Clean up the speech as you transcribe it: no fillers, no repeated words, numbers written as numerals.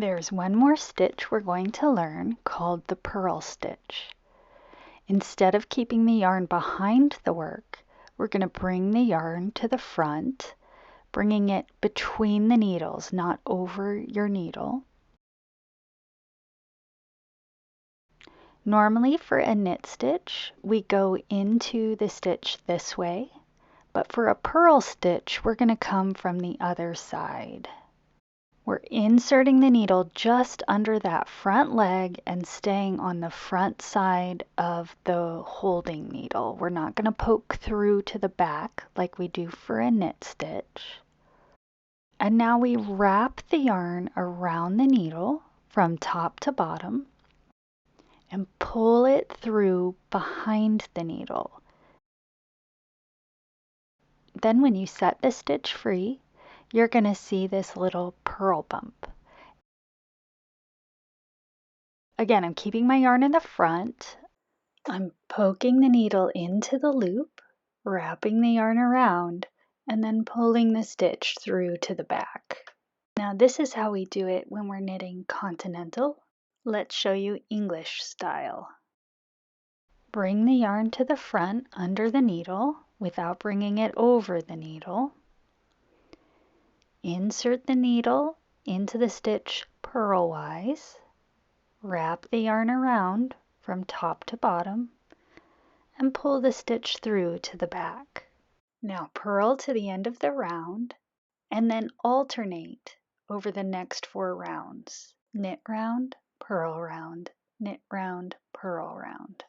There's one more stitch we're going to learn called the purl stitch. Instead of keeping the yarn behind the work, we're going to bring the yarn to the front, bringing it between the needles, not over your needle. Normally for a knit stitch, we go into the stitch this way, but for a purl stitch, we're going to come from the other side. We're inserting the needle just under that front leg and staying on the front side of the holding needle. We're not going to poke through to the back like we do for a knit stitch. And now we wrap the yarn around the needle from top to bottom and pull it through behind the needle. Then when you set the stitch free, you're going to see this little purl bump. Again, I'm keeping my yarn in the front. I'm poking the needle into the loop, wrapping the yarn around, and then pulling the stitch through to the back. Now this is how we do it when we're knitting continental. Let's show you English style. Bring the yarn to the front under the needle without bringing it over the needle. Insert the needle into the stitch purlwise. Wrap the yarn around from top to bottom and pull the stitch through to the back. Now purl to the end of the round and then alternate over the next 4 rounds. Knit round, purl round, knit round, purl round.